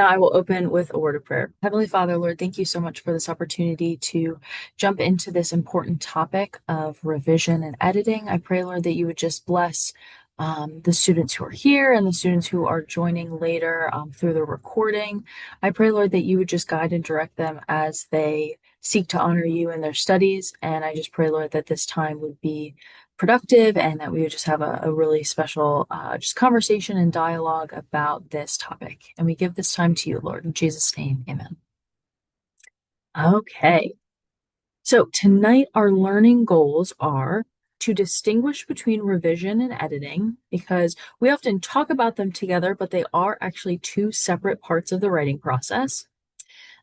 Now I will open with a word of prayer. Heavenly Father, Lord, thank you so much for this opportunity to jump into this important topic of revision and editing. I pray, Lord, that you would just bless the students who are here and the students who are joining later through the recording. I pray, Lord, that you would just guide and direct them as they seek to honor you in their studies. And I just pray, Lord, that this time would be productive and that we would just have a really special just conversation and dialogue about this topic. And we give this time to you, Lord, in Jesus' name, amen. Okay, so tonight our learning goals are to distinguish between revision and editing because we often talk about them together, but they are actually two separate parts of the writing process.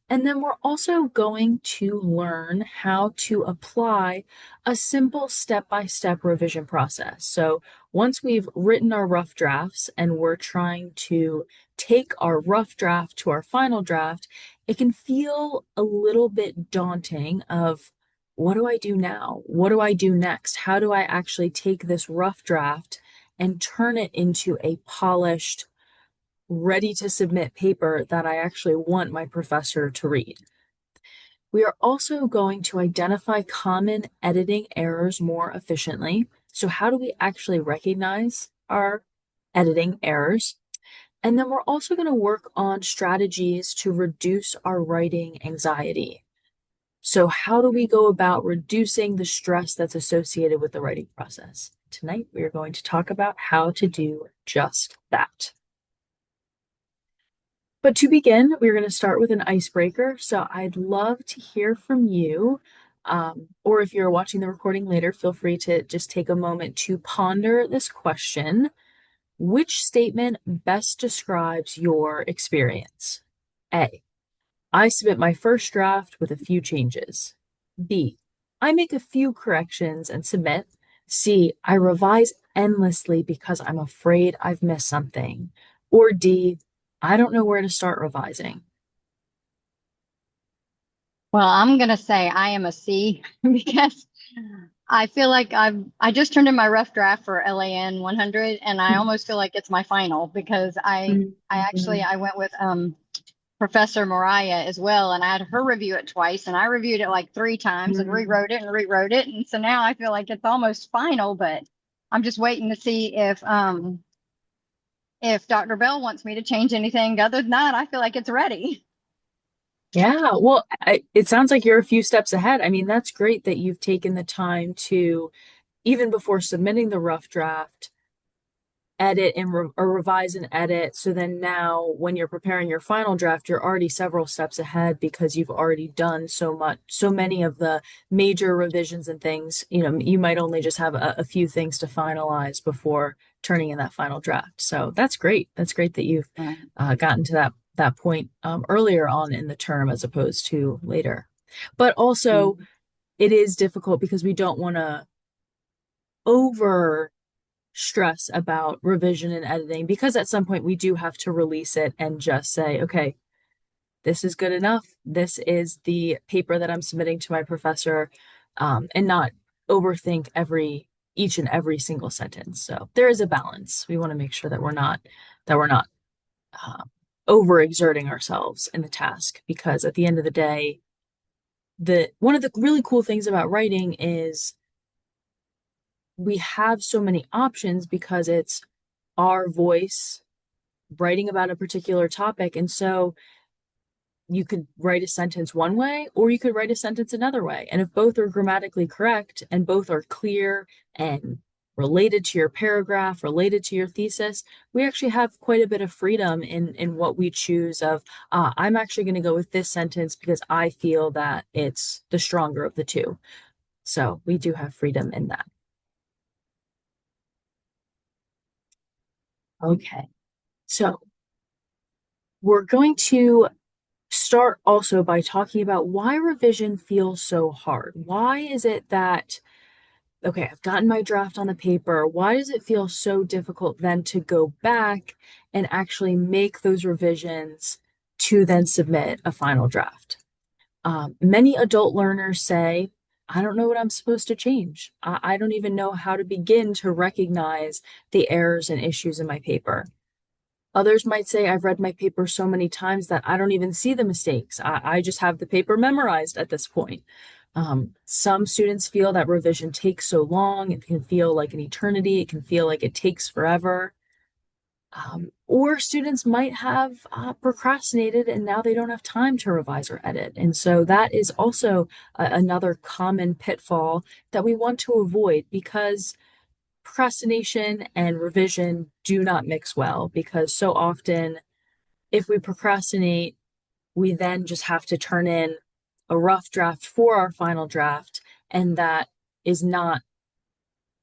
And then we're also going to learn how to apply a simple step-by-step revision process. So once we've written our rough drafts and we're trying to take our rough draft to our final draft, it can feel a little bit daunting of what do I do now? What do I do next? How do I actually take this rough draft and turn it into a polished, ready to submit paper that I actually want my professor to read? We are also going to identify common editing errors more efficiently. So how do we actually recognize our editing errors? And then we're also going to work on strategies to reduce our writing anxiety. So how do we go about reducing the stress that's associated with the writing process? Tonight, we are going to talk about how to do just that. But to begin, we're going to start with an icebreaker. So I'd love to hear from you. Or if you're watching the recording later, feel free to just take a moment to ponder this question. Which statement best describes your experience? A, I submit my first draft with a few changes. B, I make a few corrections and submit. C, I revise endlessly because I'm afraid I've missed something. Or D, I don't know where to start revising. Well, I'm gonna say I am a C because I feel like I just turned in my rough draft for LAN 100 and I almost feel like it's my final because I went with Professor Mariah as well, and I had her review it twice and I reviewed it like three times and rewrote it, and so now I feel like it's almost final, but I'm just waiting to see if Dr. Bell wants me to change anything. Other than that, I feel like it's ready. Yeah, well, it sounds like you're a few steps ahead. I mean, that's great that you've taken the time to, even before submitting the rough draft, edit and or revise and edit. So then now, when you're preparing your final draft, you're already several steps ahead because you've already done so many of the major revisions and things. You know, you might only just have a few things to finalize before turning in that final draft. So that's great. That's great that you've Right. gotten to that point earlier on in the term as opposed to later. But also, it is difficult because we don't want to over stress about revision and editing because at some point we do have to release it and just say, okay, this is good enough. This is the paper that I'm submitting to my professor, and not overthink each and every single sentence. So there is a balance. We want to make sure that we're not uh, overexerting ourselves in the task because at the end of the day, the one of the really cool things about writing is we have so many options because it's our voice writing about a particular topic. And so you could write a sentence one way or you could write a sentence another way. And if both are grammatically correct and both are clear and related to your paragraph, related to your thesis, we actually have quite a bit of freedom in what we choose of, I'm actually going to go with this sentence because I feel that it's the stronger of the two. So we do have freedom in that. Okay. So we're going to start also by talking about why revision feels so hard. Why is it that, okay, I've gotten my draft on the paper. Why does it feel so difficult then to go back and actually make those revisions to then submit a final draft? Many adult learners say, I don't know what I'm supposed to change. I don't even know how to begin to recognize the errors and issues in my paper. Others might say, I've read my paper so many times that I don't even see the mistakes. I just have the paper memorized at this point. Some students feel that revision takes so long, it can feel like an eternity, it can feel like it takes forever. Or students might have procrastinated and now they don't have time to revise or edit. And so that is also another common pitfall that we want to avoid because procrastination and revision do not mix well. Because so often, if we procrastinate, we then just have to turn in a rough draft for our final draft. And that is not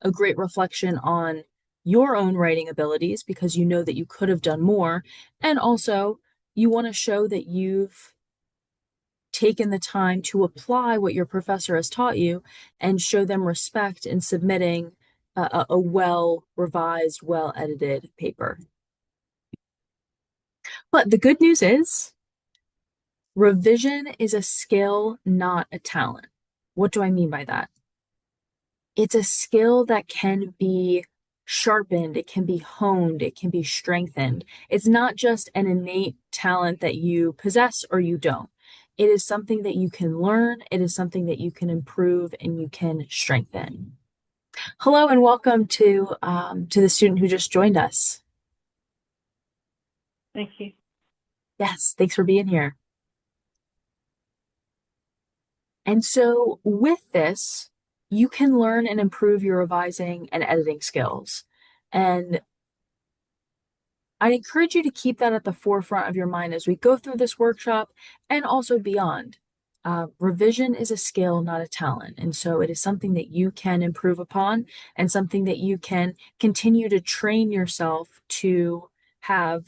a great reflection on your own writing abilities because you know that you could have done more. And also, you want to show that you've taken the time to apply what your professor has taught you and show them respect in submitting a well revised, well edited paper. But the good news is revision is a skill, not a talent. What do I mean by that? It's a skill that can be sharpened, it can be honed, it can be strengthened. It's not just an innate talent that you possess or you don't. It is something that you can learn, it is something that you can improve and you can strengthen. Hello and welcome to the student who just joined us. Thank you. Yes, thanks for being here. And so with this, you can learn and improve your revising and editing skills. And I'd encourage you to keep that at the forefront of your mind as we go through this workshop and also beyond. Revision is a skill, not a talent. And so it is something that you can improve upon and something that you can continue to train yourself to have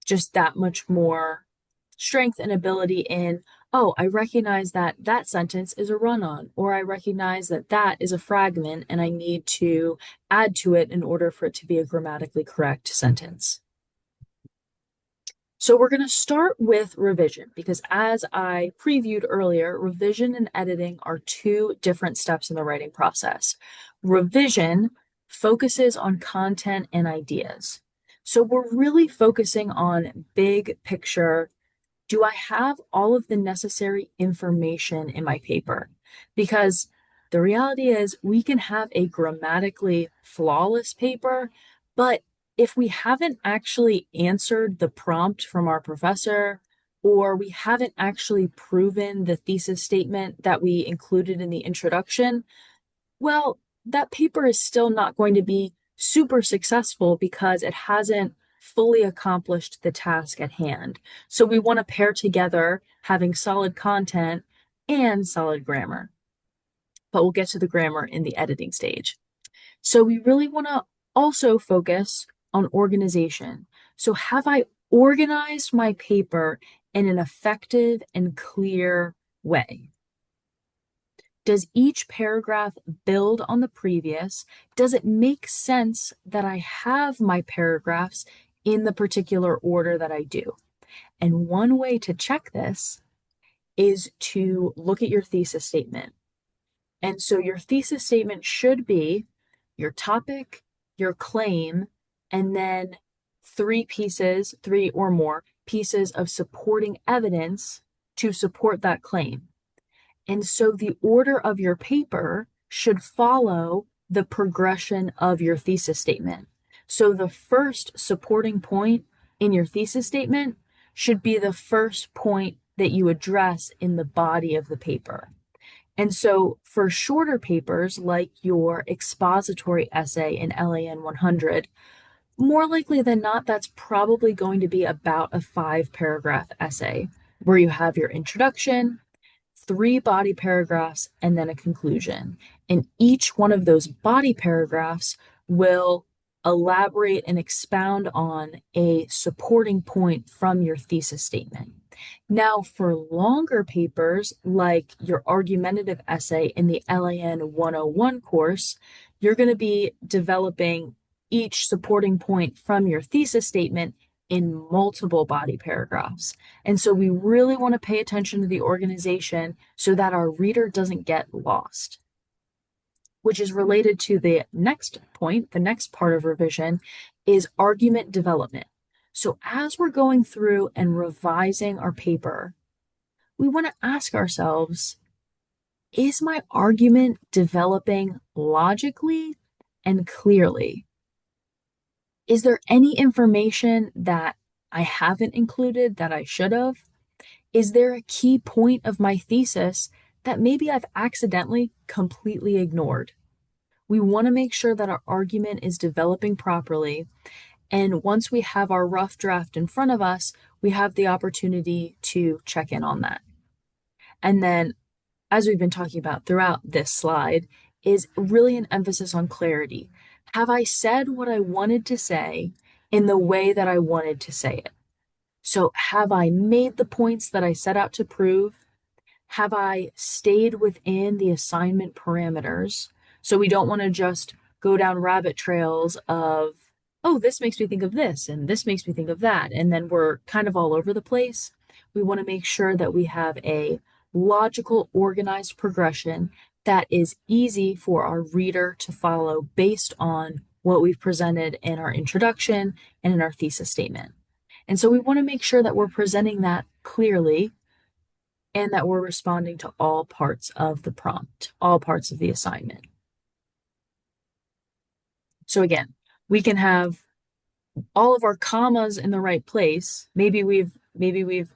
just that much more strength and ability in, oh, I recognize that that sentence is a run on, or I recognize that that is a fragment and I need to add to it in order for it to be a grammatically correct sentence. So we're going to start with revision because as I previewed earlier, revision and editing are two different steps in the writing process. Revision focuses on content and ideas. So we're really focusing on big picture. Do I have all of the necessary information in my paper? Because the reality is, we can have a grammatically flawless paper, but if we haven't actually answered the prompt from our professor, or we haven't actually proven the thesis statement that we included in the introduction, well, that paper is still not going to be super successful because it hasn't fully accomplished the task at hand. So we want to pair together having solid content and solid grammar. But we'll get to the grammar in the editing stage. So we really want to also focus on organization. So have I organized my paper in an effective and clear way? Does each paragraph build on the previous? Does it make sense that I have my paragraphs in the particular order that I do? And one way to check this is to look at your thesis statement. And so your thesis statement should be your topic, your claim, and then three or more pieces of supporting evidence to support that claim. And so the order of your paper should follow the progression of your thesis statement. So the first supporting point in your thesis statement should be the first point that you address in the body of the paper. And so for shorter papers like your expository essay in LAN 100, more likely than not, that's probably going to be about a 5 paragraph essay where you have your introduction, 3 body paragraphs, and then a conclusion. And each one of those body paragraphs will elaborate and expound on a supporting point from your thesis statement. Now, for longer papers, like your argumentative essay in the LAN 101 course, you're going to be developing each supporting point from your thesis statement in multiple body paragraphs. And so we really want to pay attention to the organization so that our reader doesn't get lost, which is related to the next point. The next part of revision is argument development. So as we're going through and revising our paper, we want to ask ourselves, is my argument developing logically and clearly? Is there any information that I haven't included that I should have? Is there a key point of my thesis that maybe I've accidentally completely ignored? We want to make sure that our argument is developing properly. And once we have our rough draft in front of us, we have the opportunity to check in on that. And then, as we've been talking about throughout this slide, is really an emphasis on clarity. Have I said what I wanted to say in the way that I wanted to say it? So, have I made the points that I set out to prove? Have I stayed within the assignment parameters? So we don't want to just go down rabbit trails of, oh, this makes me think of this and this makes me think of that. And then we're kind of all over the place. We want to make sure that we have a logical, organized progression that is easy for our reader to follow based on what we've presented in our introduction and in our thesis statement. And so we want to make sure that we're presenting that clearly and that we're responding to all parts of the prompt, all parts of the assignment. So again, we can have all of our commas in the right place. Maybe we've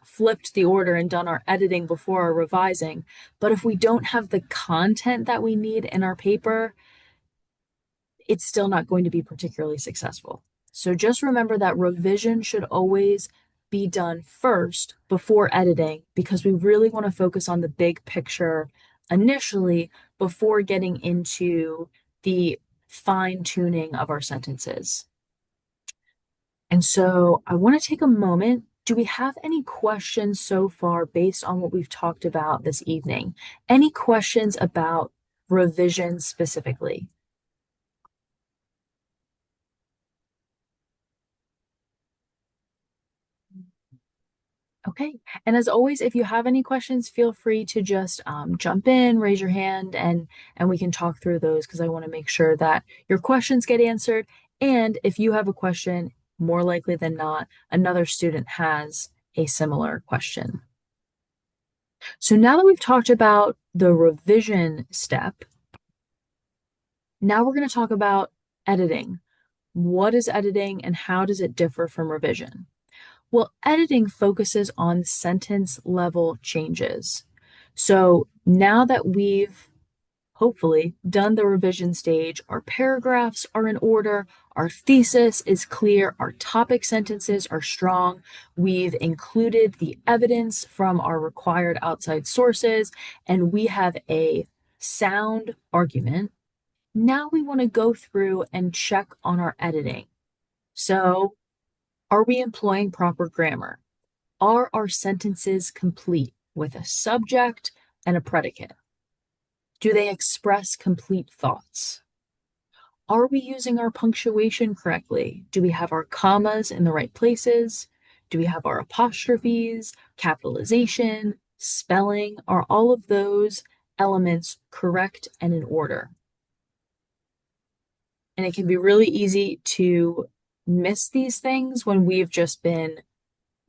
flipped the order and done our editing before our revising, but if we don't have the content that we need in our paper, it's still not going to be particularly successful. So just remember that revision should always be done first before editing because we really want to focus on the big picture initially before getting into the fine tuning of our sentences. And so I want to take a moment. Do we have any questions so far based on what we've talked about this evening? Any questions about revision specifically? Okay. And as always, if you have any questions, feel free to just jump in, raise your hand, and we can talk through those because I want to make sure that your questions get answered. And if you have a question, more likely than not, another student has a similar question. So now that we've talked about the revision step, now we're going to talk about editing. What is editing and how does it differ from revision? Well, editing focuses on sentence level changes. So now that we've hopefully done the revision stage, our paragraphs are in order, our thesis is clear, our topic sentences are strong, we've included the evidence from our required outside sources, and we have a sound argument. Now we want to go through and check on our editing. So, are we employing proper grammar? Are our sentences complete with a subject and a predicate? Do they express complete thoughts? Are we using our punctuation correctly? Do we have our commas in the right places? Do we have our apostrophes, capitalization, spelling? Are all of those elements correct and in order? And it can be really easy to miss these things when we've just been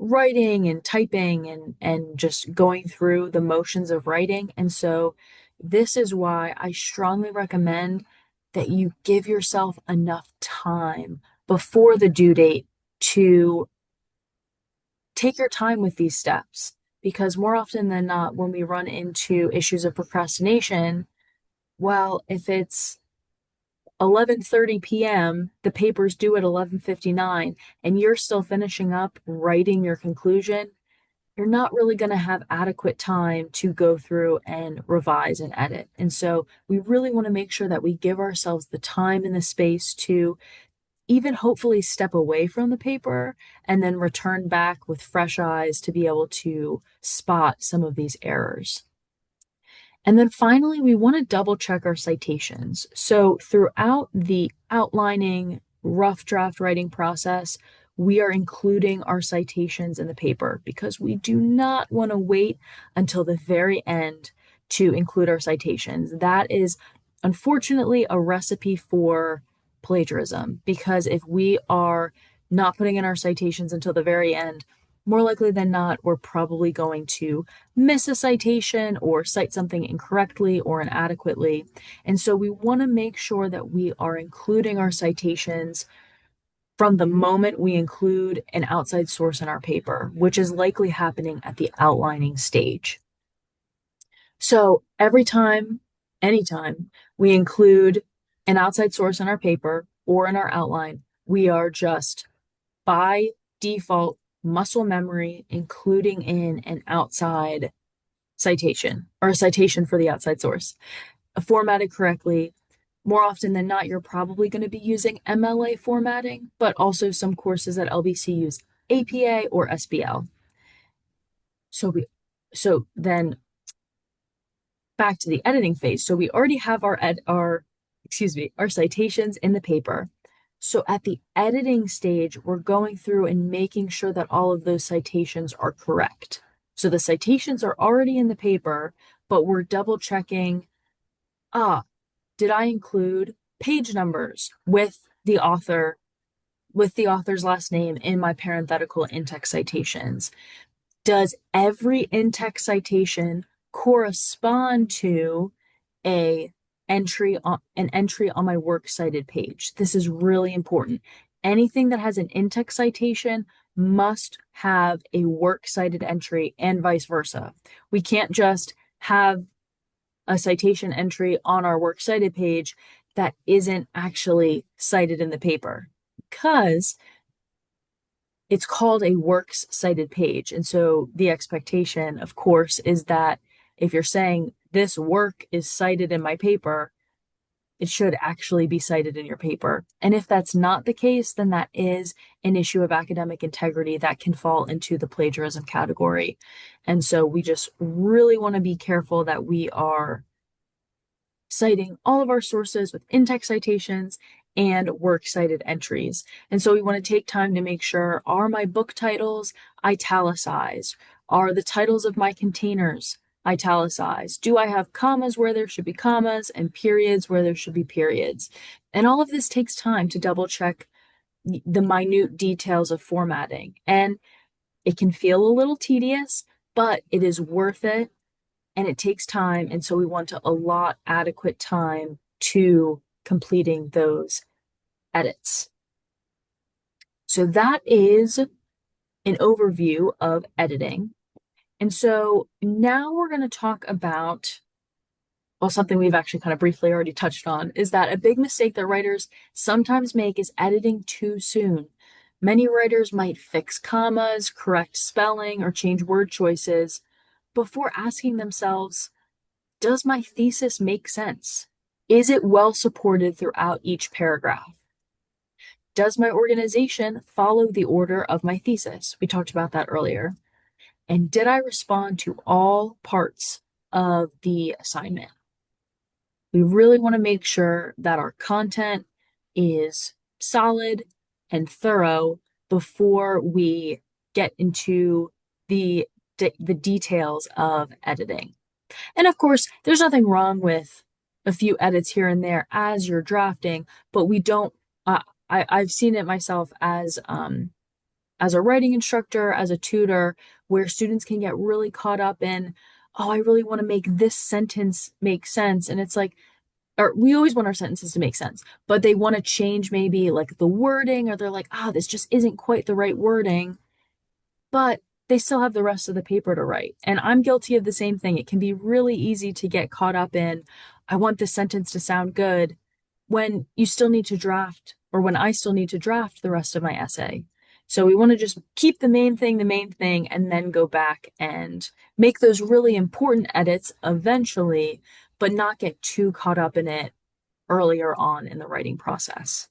writing and typing and just going through the motions of writing. And so this is why I strongly recommend that you give yourself enough time before the due date to take your time with these steps. Because more often than not, when we run into issues of procrastination, well, if it's 11:30 p.m., the paper's due at 11:59, and you're still finishing up writing your conclusion, you're not really going to have adequate time to go through and revise and edit. And so we really want to make sure that we give ourselves the time and the space to even hopefully step away from the paper and then return back with fresh eyes to be able to spot some of these errors. And then finally, we want to double check our citations. So throughout the outlining rough draft writing process, we are including our citations in the paper because we do not want to wait until the very end to include our citations. That is unfortunately a recipe for plagiarism because if we are not putting in our citations until the very end, more likely than not, we're probably going to miss a citation or cite something incorrectly or inadequately. And so we want to make sure that we are including our citations from the moment we include an outside source in our paper, which is likely happening at the outlining stage. So every time, anytime we include an outside source in our paper or in our outline, we are just by default muscle memory including in an outside citation or a citation for the outside source. Formatted correctly, more often than not, you're probably going to be using MLA formatting, but also some courses at LBC use APA or SBL. So we so then back to the editing phase. So we already have our citations in the paper. So at the editing stage, we're going through and making sure that all of those citations are correct. So the citations are already in the paper, but we're double checking, did I include page numbers with the author's last name in my parenthetical in-text citations? Does every in-text citation correspond to a an entry on my works cited page? This is really important. Anything that has an in-text citation must have a works cited entry and vice versa. We can't just have a citation entry on our works cited page that isn't actually cited in the paper because it's called a works cited page. And so the expectation, of course, is that if you're saying this work is cited in my paper, it should actually be cited in your paper. And if that's not the case, then that is an issue of academic integrity that can fall into the plagiarism category. And so we just really want to be careful that we are citing all of our sources with in-text citations and works cited entries. And so we want to take time to make sure, are my book titles italicized? Are the titles of my containers italicized? Do I have commas where there should be commas and periods where there should be periods? And all of this takes time to double check the minute details of formatting. And it can feel a little tedious, but it is worth it and it takes time. And so we want to allot adequate time to completing those edits. So that is an overview of editing. And so now we're going to talk about, well, something we've actually kind of briefly already touched on is that a big mistake that writers sometimes make is editing too soon. Many writers might fix commas, correct spelling, or change word choices before asking themselves, does my thesis make sense? Is it well supported throughout each paragraph? Does my organization follow the order of my thesis? We talked about that earlier. And did I respond to all parts of the assignment? We really want to make sure that our content is solid and thorough before we get into the details of editing. And of course, there's nothing wrong with a few edits here and there as you're drafting, but we don't. I've seen it myself as a writing instructor, as a tutor, where students can get really caught up in, oh, I really want to make this sentence make sense, and it's like, or we always want our sentences to make sense, but they want to change maybe like the wording, or they're like, this just isn't quite the right wording, but they still have the rest of the paper to write. And I'm guilty of the same thing. It can be really easy to get caught up in, I want this sentence to sound good when you still need to draft, or when I still need to draft the rest of my essay. So we want to just keep the main thing, and then go back and make those really important edits eventually, but not get too caught up in it earlier on in the writing process.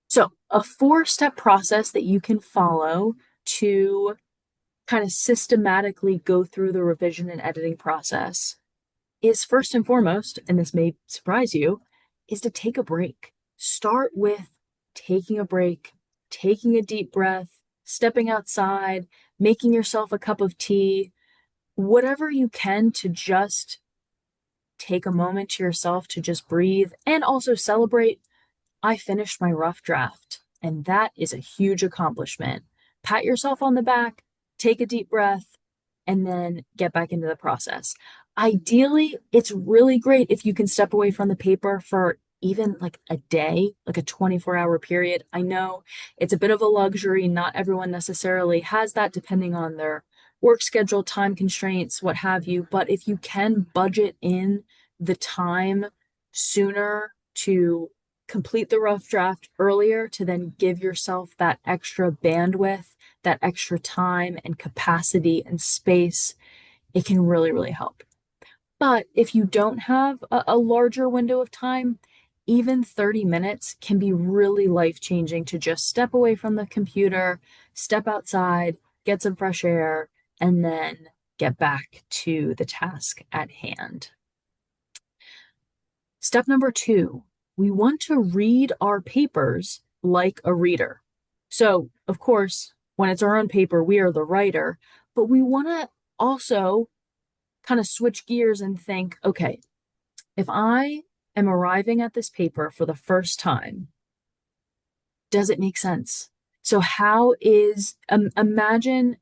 So, a 4-step process that you can follow to kind of systematically go through the revision and editing process is, first and foremost, and this may surprise you, is to take a break. Start with taking a break, taking a deep breath, stepping outside, making yourself a cup of tea, whatever you can to just take a moment to yourself to just breathe and also celebrate I finished my rough draft, and that is a huge accomplishment. Pat yourself on the back, take a deep breath, and then get back into the process. Ideally, it's really great if you can step away from the paper for even like a day, like a 24-hour period. I know it's a bit of a luxury. Not everyone necessarily has that, depending on their work schedule, time constraints, what have you. But if you can budget in the time sooner to complete the rough draft earlier to then give yourself that extra bandwidth, that extra time and capacity and space, it can really, really help. But if you don't have a larger window of time, even 30 minutes can be really life changing to just step away from the computer, step outside, get some fresh air, and then get back to the task at hand. Step number two, we want to read our papers like a reader. So, of course, when it's our own paper, we are the writer, but we want to also kind of switch gears and think, okay, if I am arriving at this paper for the first time, does it make sense? So, imagine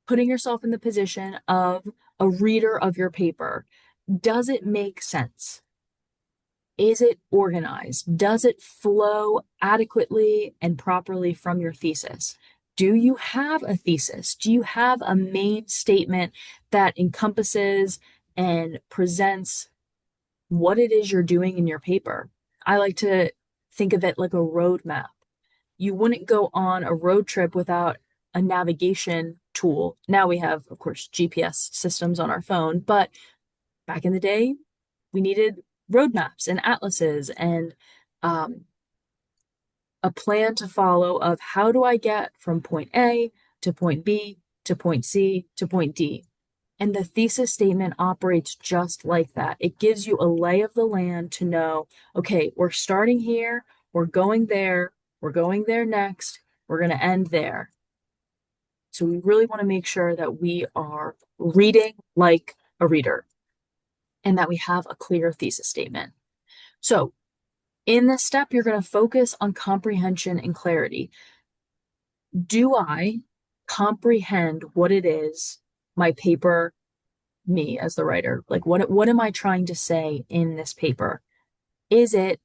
putting yourself in the position of a reader of your paper. Does it make sense? Is it organized? Does it flow adequately and properly from your thesis? Do you have a thesis? Do you have a main statement that encompasses and presents what it is you're doing in your paper? I like to think of it like a roadmap. You wouldn't go on a road trip without a navigation tool. Now we have, of course, GPS systems on our phone, but back in the day, we needed roadmaps and atlases and um, a plan to follow of how do I get from point A to point B to point C to point D. And the thesis statement operates just like that. It gives you a lay of the land to know, okay, we're starting here, we're going there next, we're going to end there. So we really want to make sure that we are reading like a reader and that we have a clear thesis statement. So in this step, you're going to focus on comprehension and clarity. Do I comprehend what it is my paper, me as the writer, like what am I trying to say in this paper? Is it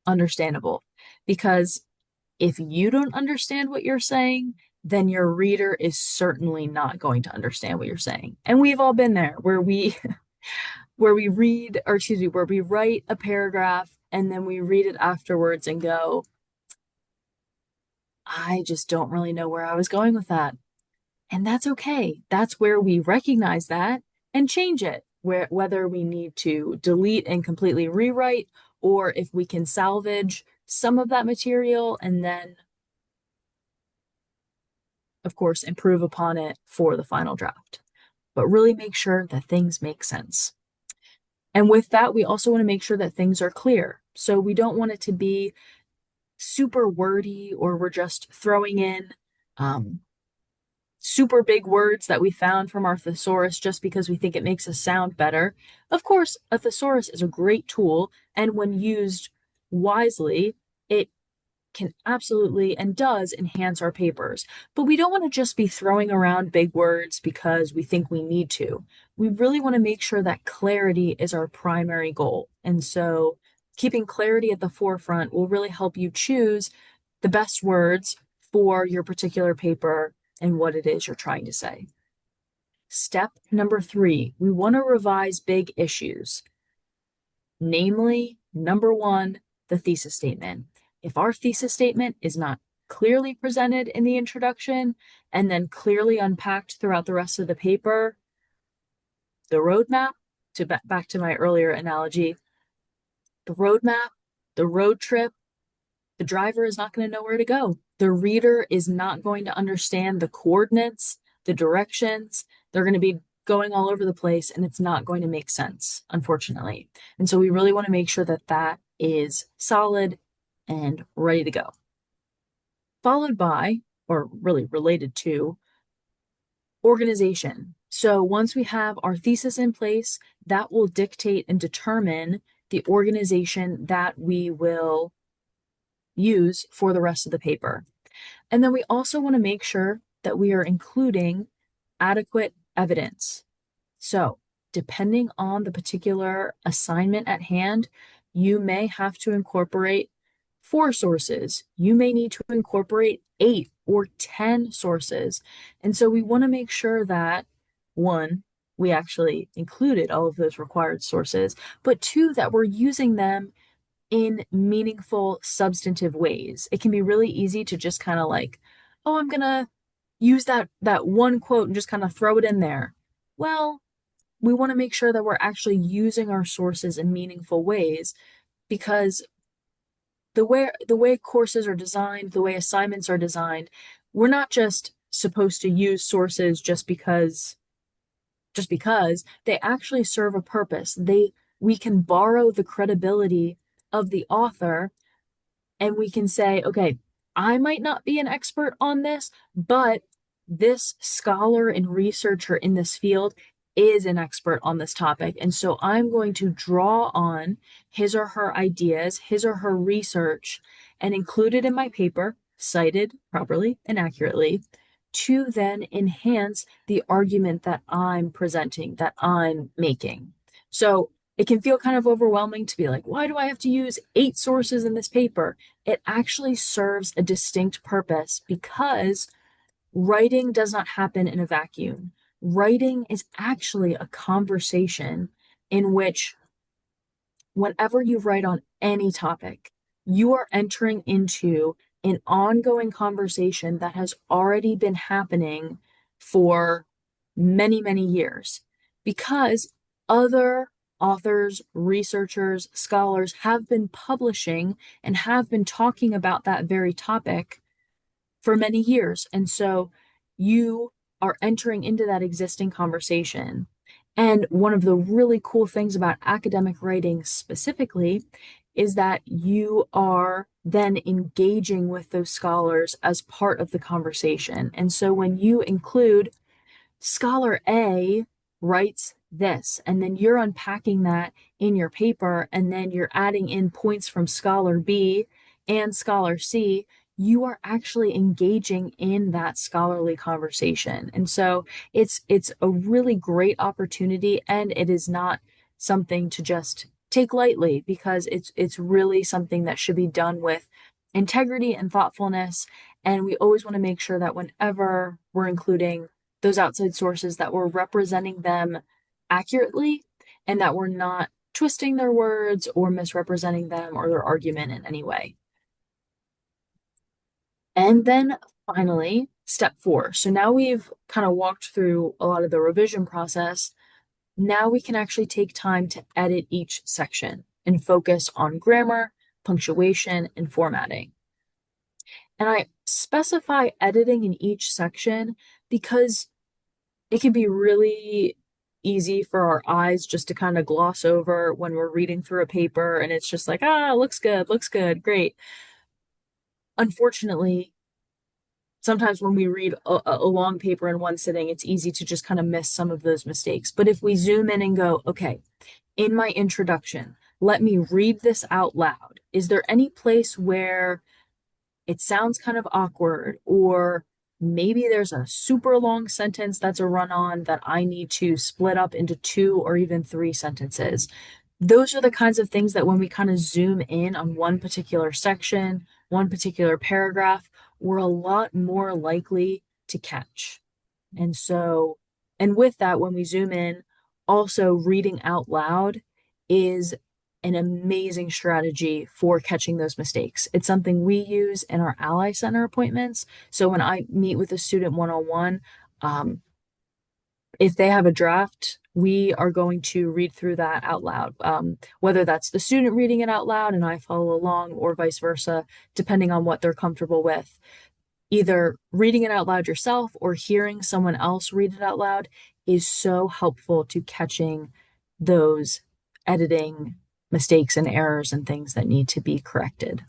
understandable? Because if you don't understand what you're saying, then your reader is certainly not going to understand what you're saying. And we've all been there where we where we read, or excuse me, where we write a paragraph and then we read it afterwards and go, I just don't really know where I was going with that. And that's okay. That's where we recognize that and change it, whether we need to delete and completely rewrite, or if we can salvage some of that material and then, of course, improve upon it for the final draft. But really make sure that things make sense. And with that, we also want to make sure that things are clear. So we don't want it to be super wordy or we're just throwing in um, super big words that we found from our thesaurus just because we think it makes us sound better. Of course, a thesaurus is a great tool, and when used wisely, it can absolutely and does enhance our papers. But we don't want to just be throwing around big words because we think we need to. We really want to make sure that clarity is our primary goal. And so keeping clarity at the forefront will really help you choose the best words for your particular paper and what it is you're trying to say. Step number three, we want to revise big issues. Namely, number one, the thesis statement. If our thesis statement is not clearly presented in the introduction and then clearly unpacked throughout the rest of the paper, the roadmap, back to my earlier analogy, the roadmap, the road trip, the driver is not going to know where to go. The reader is not going to understand the coordinates, the directions. They're going to be going all over the place and it's not going to make sense, unfortunately. And so we really want to make sure that that is solid and ready to go. Followed by, or really related to, organization. So once we have our thesis in place, that will dictate and determine the organization that we will use for the rest of the paper. And then we also want to make sure that we are including adequate evidence. So, depending on the particular assignment at hand, you may have to incorporate 4 sources. You may need to incorporate 8 or 10 sources. And so we want to make sure that one, we actually included all of those required sources, but two, that we're using them in meaningful, substantive ways. It can be really easy to just kind of like, oh, I'm gonna use that one quote and just kind of throw it in there. Well, we want to make sure that we're actually using our sources in meaningful ways because the way courses are designed, the way assignments are designed, we're not just supposed to use sources just because they actually serve a purpose. We can borrow the credibility of the author and we can say, okay, I might not be an expert on this, but this scholar and researcher in this field is an expert on this topic. And so I'm going to draw on his or her ideas, his or her research, and include it in my paper, cited properly and accurately, to then enhance the argument that I'm presenting, that I'm making. So it can feel kind of overwhelming to be like, why do I have to use 8 sources in this paper? It actually serves a distinct purpose because writing does not happen in a vacuum. Writing is actually a conversation in which, whenever you write on any topic, you are entering into an ongoing conversation that has already been happening for many, many years because other authors, researchers, scholars have been publishing and have been talking about that very topic for many years. And so you are entering into that existing conversation. And one of the really cool things about academic writing specifically is that you are then engaging with those scholars as part of the conversation. And so when you include Scholar A writes this, and then you're unpacking that in your paper, and then you're adding in points from Scholar B and Scholar C, you are actually engaging in that scholarly conversation. And so it's a really great opportunity, and it is not something to just take lightly because it's really something that should be done with integrity and thoughtfulness. And we always want to make sure that whenever we're including those outside sources that we're representing them accurately and that we're not twisting their words or misrepresenting them or their argument in any way. And then finally, step 4. So now we've kind of walked through a lot of the revision process. Now we can actually take time to edit each section and focus on grammar, punctuation, and formatting. And I specify editing in each section because it can be really easy for our eyes just to kind of gloss over when we're reading through a paper and it's just like, looks good, great. Unfortunately, sometimes when we read a long paper in one sitting, it's easy to just kind of miss some of those mistakes. But if we zoom in and go, okay, in my introduction, let me read this out loud. Is there any place where it sounds kind of awkward, or maybe there's a super long sentence that's a run on that I need to split up into 2 or even 3 sentences? Those are the kinds of things that when we kind of zoom in on one particular section, one particular paragraph, we're a lot more likely to catch. And so, and with that, when we zoom in, also reading out loud is an amazing strategy for catching those mistakes. It's something we use in our Ally Center appointments. So when I meet with a student one-on-one, if they have a draft, we are going to read through that out loud, whether that's the student reading it out loud and I follow along, or vice versa, depending on what they're comfortable with. Either reading it out loud yourself or hearing someone else read it out loud is so helpful to catching those editing mistakes and errors and things that need to be corrected.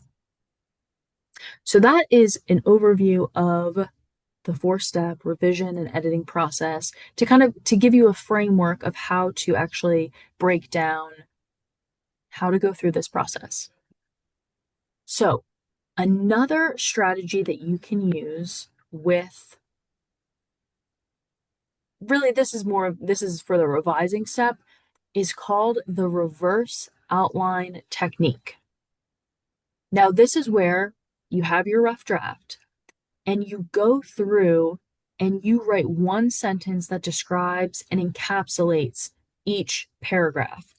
So that is an overview of the 4-step revision and editing process to kind of to give you a framework of how to actually break down how to go through this process. So Another strategy that you can use with really this is for the revising step is called the reverse outline technique. Now, this is where you have your rough draft and you go through and you write one sentence that describes and encapsulates each paragraph.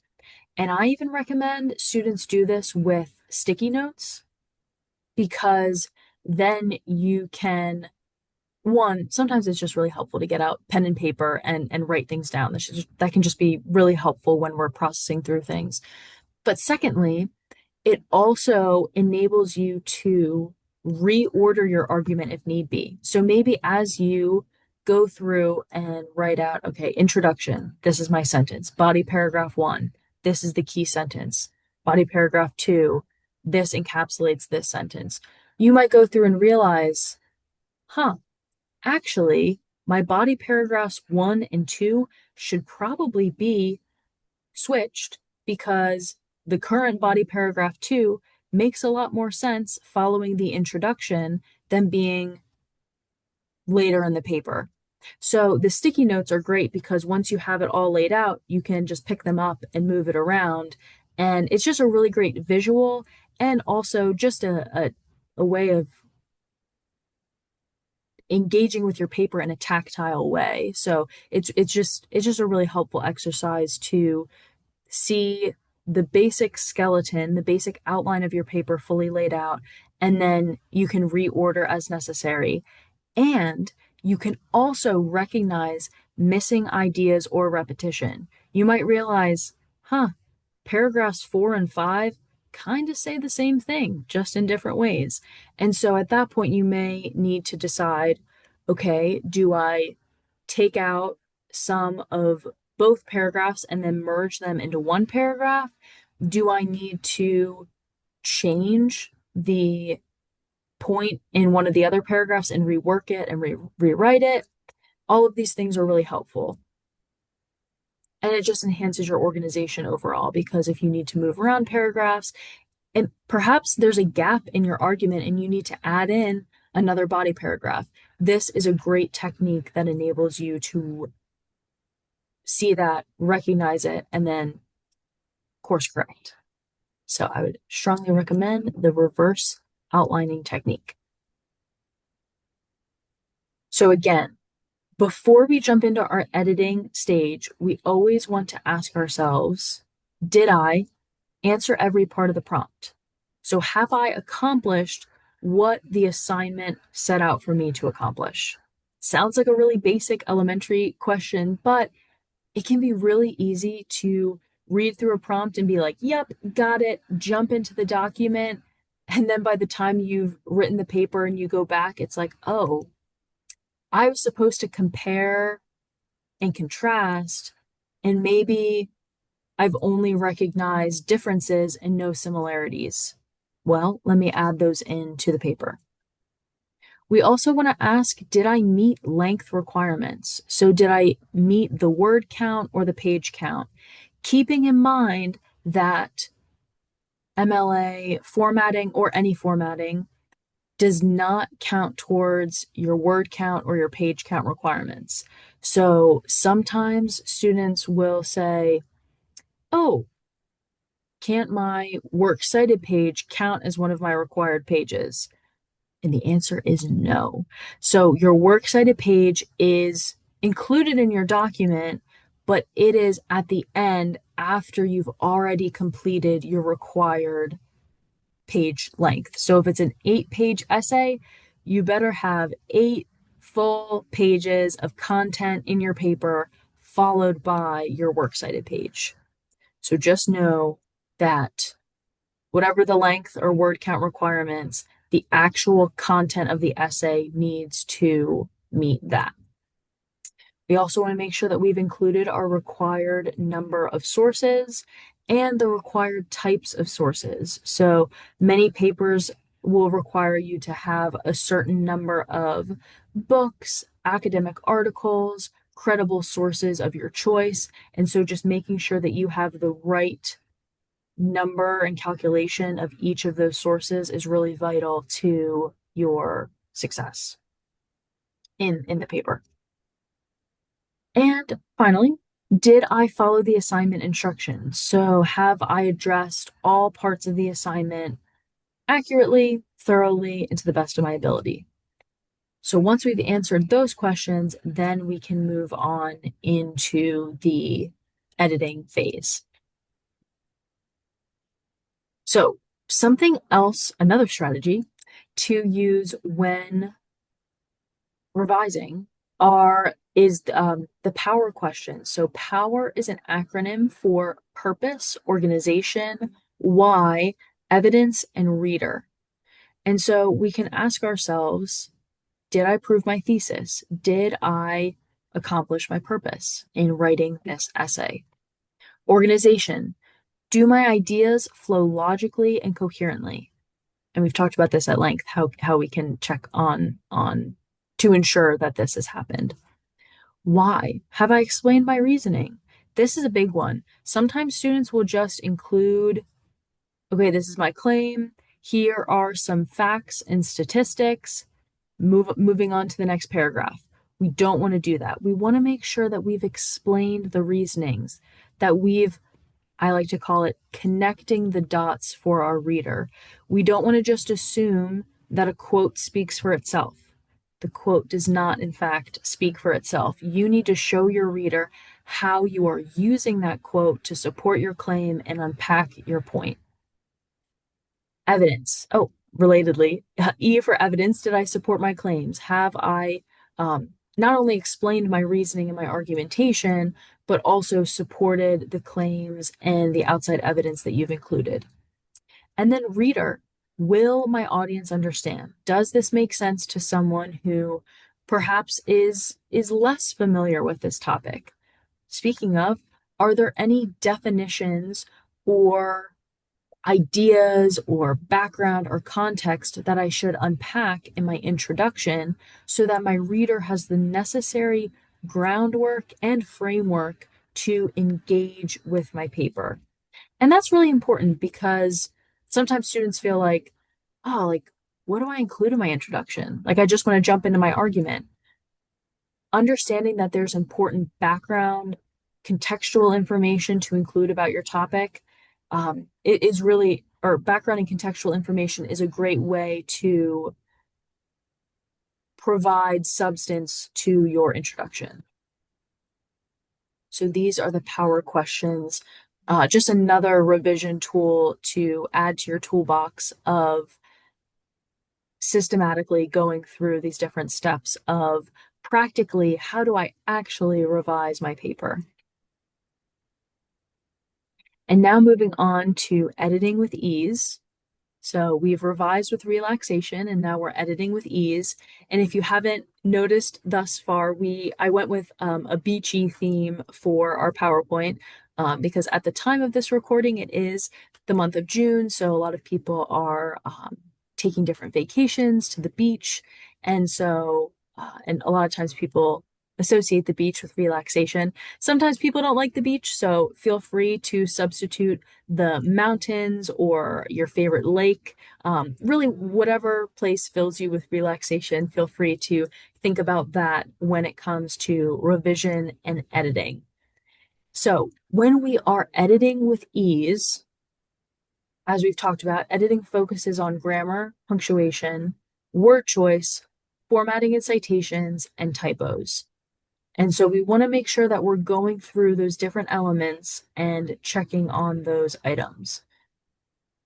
And I even recommend students do this with sticky notes because then you can, one, sometimes it's just really helpful to get out pen and paper and write things down. That can just be really helpful when we're processing through things. But secondly, it also enables you to reorder your argument if need be. So maybe as you go through and write out, okay, introduction, this is my sentence. Body paragraph one, this is the key sentence. Body paragraph two, this encapsulates this sentence. You might go through and realize, huh, actually, my body paragraphs one and two should probably be switched because the current body paragraph two makes a lot more sense following the introduction than being later in the paper. So the sticky notes are great because once you have it all laid out, you can just pick them up and move it around. And it's just a really great visual and also just a way of engaging with your paper in a tactile way. So it's just a really helpful exercise to see the basic skeleton, the basic outline of your paper fully laid out, and then you can reorder as necessary. And you can also recognize missing ideas or repetition. You might realize, huh, paragraphs four and five kind of say the same thing, just in different ways. And so at that point, you may need to decide, okay, do I take out some of both paragraphs and then merge them into one paragraph? Do I need to change the point in one of the other paragraphs and rework it and rewrite it? All of these things are really helpful. And it just enhances your organization overall because if you need to move around paragraphs and perhaps there's a gap in your argument and you need to add in another body paragraph, this is a great technique that enables you to see that, recognize it, and then course correct. So I would strongly recommend the reverse outlining technique. So again, before we jump into our editing stage, we always want to ask ourselves, did I answer every part of the prompt? So have I accomplished what the assignment set out for me to accomplish? Sounds like a really basic elementary question, but it can be really easy to read through a prompt and be like, yep, got it, jump into the document. And then by the time you've written the paper and you go back, it's like, oh, I was supposed to compare and contrast, and maybe I've only recognized differences and no similarities. Well, let me add those into the paper. We also want to ask, did I meet length requirements? So did I meet the word count or the page count? Keeping in mind that MLA formatting or any formatting does not count towards your word count or your page count requirements. So sometimes students will say, oh, can't my works cited page count as one of my required pages? And the answer is no. So your works cited page is included in your document, but it is at the end after you've already completed your required page length. So if it's an 8-page essay, you better have 8 full pages of content in your paper, followed by your works cited page. So just know that whatever the length or word count requirements, the actual content of the essay needs to meet that. We also want to make sure that we've included our required number of sources and the required types of sources. So many papers will require you to have a certain number of books, academic articles, credible sources of your choice. And so just making sure that you have the right number and calculation of each of those sources is really vital to your success in the paper. And finally, did I follow the assignment instructions? So have I addressed all parts of the assignment accurately, thoroughly, and to the best of my ability? So once we've answered those questions, then we can move on into the editing phase. So something else, another strategy to use when revising are is the power question. So power is an acronym for purpose, organization, why, evidence, and reader. And so we can ask ourselves, did I prove my thesis? Did I accomplish my purpose in writing this essay? Organization. Do my ideas flow logically and coherently? And we've talked about this at length, how we can check on to ensure that this has happened. Why? Have I explained my reasoning? This is a big one. Sometimes students will just include, okay, this is my claim. Here are some facts and statistics. Moving on to the next paragraph. We don't want to do that. We want to make sure that we've explained the reasonings, that we've, I like to call it connecting the dots for our reader. We don't want to just assume that a quote speaks for itself. The quote does not, in fact, speak for itself. You need to show your reader how you are using that quote to support your claim and unpack your point. Evidence. Oh, relatedly, E for evidence. Did I support my claims? Have I not only explained my reasoning and my argumentation, but also supported the claims and the outside evidence that you've included? And then reader, will my audience understand? Does this make sense to someone who perhaps is less familiar with this topic? Speaking of, are there any definitions or ideas or background or context that I should unpack in my introduction so that my reader has the necessary groundwork and framework to engage with my paper? And that's really important because sometimes students feel like, oh, like, what do I include in my introduction? Like, I just want to jump into my argument. Understanding that there's important background, contextual information to include about your topic, it is really, or background and contextual information is a great way to provide substance to your introduction. So these are the power questions. Just another revision tool to add to your toolbox of systematically going through these different steps of practically how do I actually revise my paper. And now moving on to editing with ease. So we've revised with relaxation and now we're editing with ease. And if you haven't noticed thus far, I went with a beachy theme for our PowerPoint because at the time of this recording, it is the month of June. So a lot of people are taking different vacations to the beach. And so, and a lot of times people associate the beach with relaxation. Sometimes people don't like the beach, so feel free to substitute the mountains or your favorite lake. Really, whatever place fills you with relaxation, feel free to think about that when it comes to revision and editing. So, when we are editing with ease, as we've talked about, editing focuses on grammar, punctuation, word choice, formatting and citations, and typos. And so we want to make sure that we're going through those different elements and checking on those items.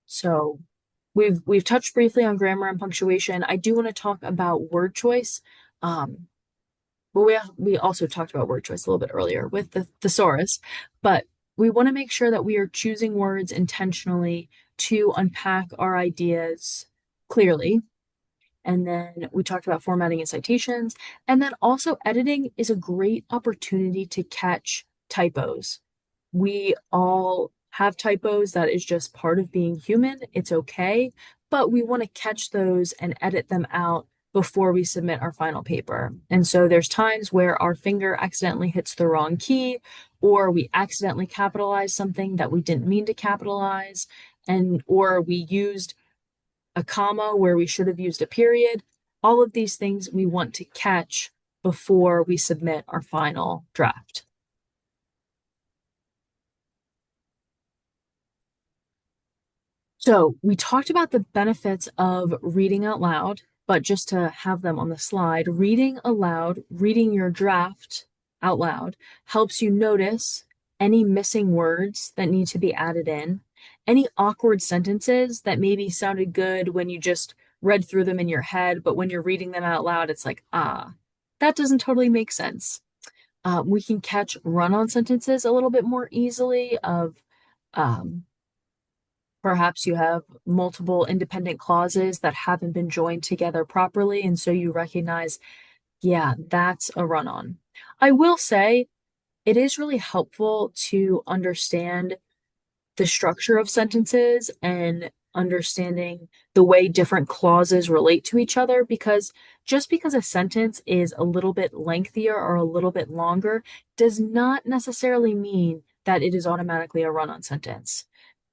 So we've touched briefly on grammar and punctuation. I do want to talk about word choice. But we also talked about word choice a little bit earlier with the thesaurus, but we want to make sure that we are choosing words intentionally to unpack our ideas clearly. And then we talked about formatting and citations. And then also editing is a great opportunity to catch typos. We all have typos. That is just part of being human. It's okay. But we want to catch those and edit them out before we submit our final paper. And so there's times where our finger accidentally hits the wrong key, or we accidentally capitalized something that we didn't mean to capitalize, and or we used a comma where we should have used a period. All of these things we want to catch before we submit our final draft. So we talked about the benefits of reading out loud, but just to have them on the slide, reading aloud, reading your draft out loud helps you notice any missing words that need to be added in, any awkward sentences that maybe sounded good when you just read through them in your head, but when you're reading them out loud, it's like, ah, that doesn't totally make sense. We can catch run-on sentences a little bit more easily of um, perhaps you have multiple independent clauses that haven't been joined together properly, and so you recognize, yeah, that's a run-on. I will say it is really helpful to understand the structure of sentences and understanding the way different clauses relate to each other because just because a sentence is a little bit lengthier or a little bit longer does not necessarily mean that it is automatically a run-on sentence.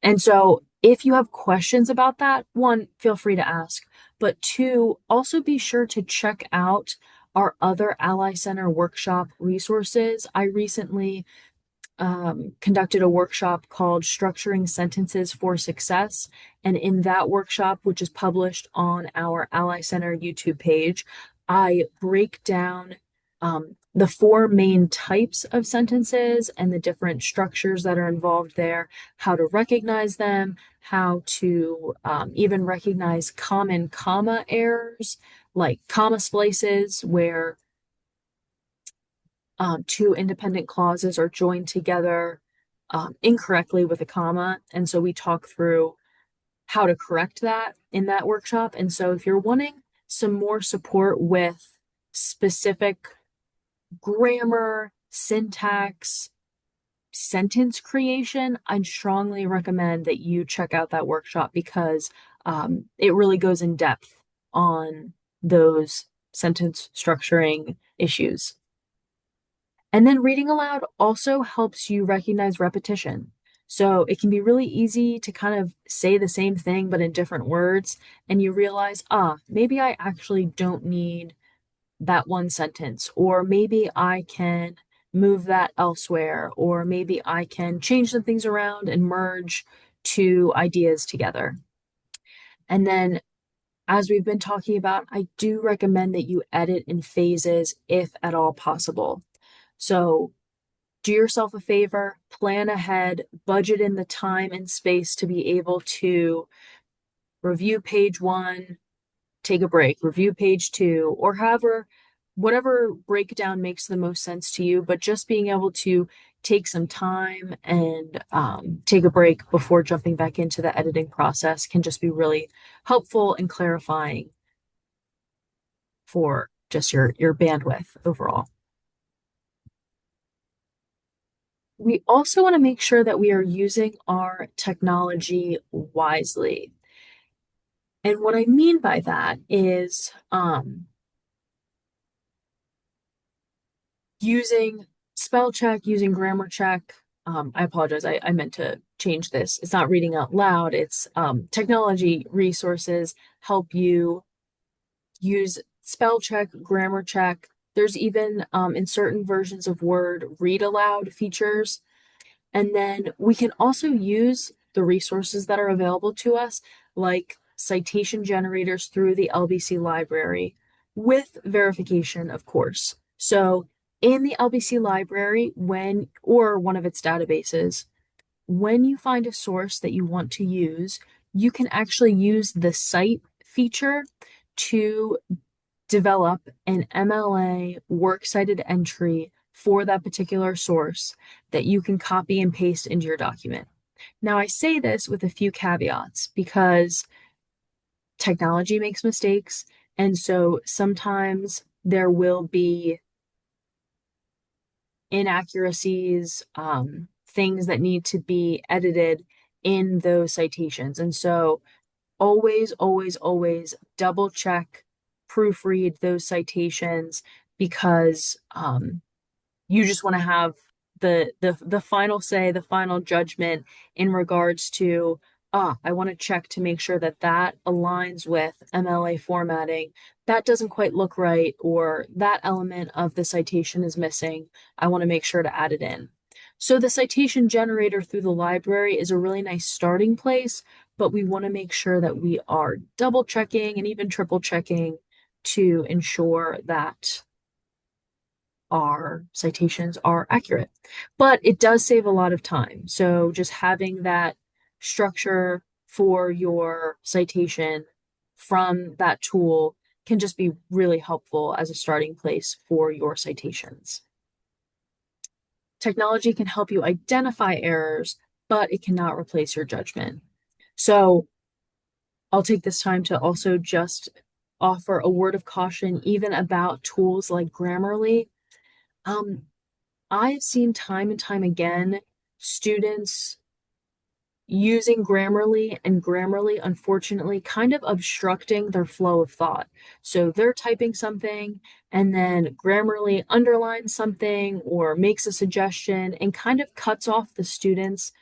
And so if you have questions about that, one, feel free to ask, but two, also be sure to check out our other Ally Center workshop resources. I recently conducted a workshop called Structuring Sentences for Success. And in that workshop, which is published on our Ally Center YouTube page, I break down the four main types of sentences and the different structures that are involved there, how to recognize them, how to even recognize common comma errors, like comma splices, where two independent clauses are joined together incorrectly with a comma. And so we talk through how to correct that in that workshop. And so if you're wanting some more support with specific grammar, syntax, sentence creation, I'd strongly recommend that you check out that workshop because it really goes in depth on those sentence structuring issues. And then reading aloud also helps you recognize repetition. So it can be really easy to kind of say the same thing, but in different words. And you realize, maybe I actually don't need that one sentence, or maybe I can move that elsewhere, or maybe I can change some things around and merge two ideas together. And then, as we've been talking about, I do recommend that you edit in phases if at all possible. So do yourself a favor, plan ahead, budget in the time and space to be able to review page one, take a break, review page two, or however, whatever breakdown makes the most sense to you. But just being able to take some time and take a break before jumping back into the editing process can just be really helpful and clarifying for just your bandwidth overall. We also want to make sure that we are using our technology wisely. And what I mean by that is using spell check, using grammar check. I apologize, I meant to change this. It's not reading out loud, it's technology resources help you use spell check, grammar check. There's even in certain versions of Word, read aloud features. And then we can also use the resources that are available to us, like citation generators through the LBC library, with verification, of course. So in the LBC library, or one of its databases, when you find a source that you want to use, you can actually use the cite feature to develop an MLA works cited entry for that particular source that you can copy and paste into your document. Now, I say this with a few caveats because technology makes mistakes. And so sometimes there will be inaccuracies, things that need to be edited in those citations. And so always, always, always double check, proofread those citations because you just want to have the final say, the final judgment in regards to, I want to check to make sure that that aligns with MLA formatting. That doesn't quite look right, or that element of the citation is missing. I want to make sure to add it in. So the citation generator through the library is a really nice starting place, but we want to make sure that we are double checking and even triple checking to ensure that our citations are accurate. But it does save a lot of time. So just having that structure for your citation from that tool can just be really helpful as a starting place for your citations. Technology can help you identify errors, but it cannot replace your judgment. So I'll take this time to also just offer a word of caution, even about tools like Grammarly. Um, I've seen time and time again students using Grammarly and Grammarly, unfortunately, kind of obstructing their flow of thought. So they're typing something and then Grammarly underlines something or makes a suggestion and kind of cuts off the student's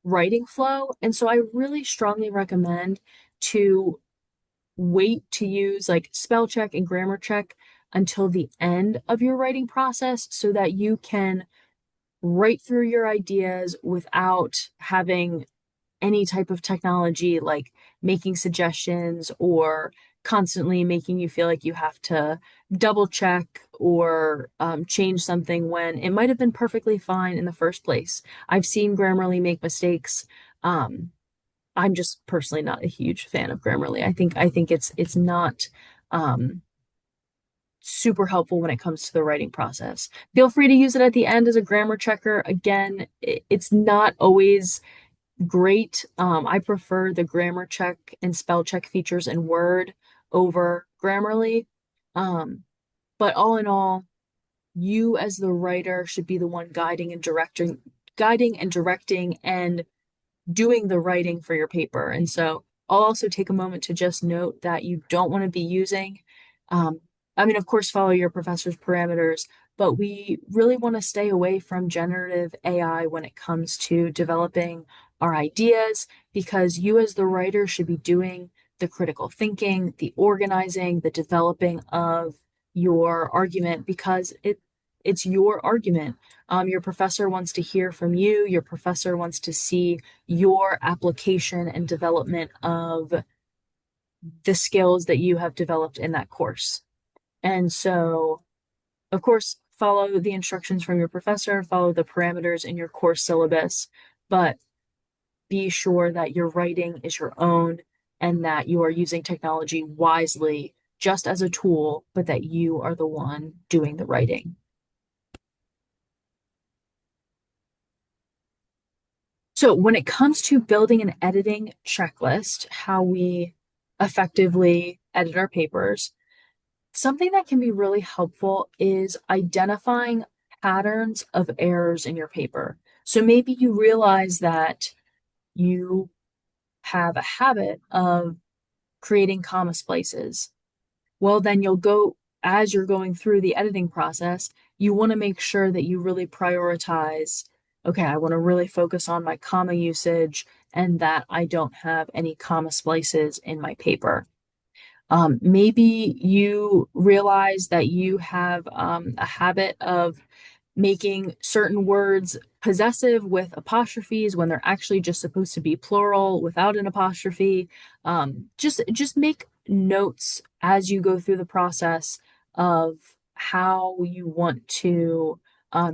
writing flow. And so I really strongly recommend to wait to use like spell check and grammar check until the end of your writing process so that you can write through your ideas without having any type of technology like making suggestions or constantly making you feel like you have to double check or change something when it might have been perfectly fine in the first place. I've seen Grammarly make mistakes. Um, I'm just personally not a huge fan of Grammarly. I think it's not um, super helpful when it comes to the writing process. Feel free to use it at the end as a grammar checker. Again, it's not always great. I prefer the grammar check and spell check features in Word over Grammarly. Um, but all in all, you as the writer should be the one guiding and directing and doing the writing for your paper. And so I'll also take a moment to just note that you don't want to be using, um, I mean, of course, follow your professor's parameters, but we really want to stay away from generative AI when it comes to developing our ideas, because you as the writer should be doing the critical thinking, the organizing, the developing of your argument because it's your argument. Your professor wants to hear from you. Your professor wants to see your application and development of the skills that you have developed in that course. And so, of course, follow the instructions from your professor, follow the parameters in your course syllabus, but be sure that your writing is your own and that you are using technology wisely just as a tool, but that you are the one doing the writing. So, when it comes to building an editing checklist, how we effectively edit our papers, something that can be really helpful is identifying patterns of errors in your paper. So, maybe you realize that you have a habit of creating comma splices. Well, then you'll go, as you're going through the editing process, you want to make sure that you really prioritize, okay, I want to really focus on my comma usage and that I don't have any comma splices in my paper. Maybe you realize that you have a habit of making certain words possessive with apostrophes when they're actually just supposed to be plural without an apostrophe. Just make notes as you go through the process of how you want to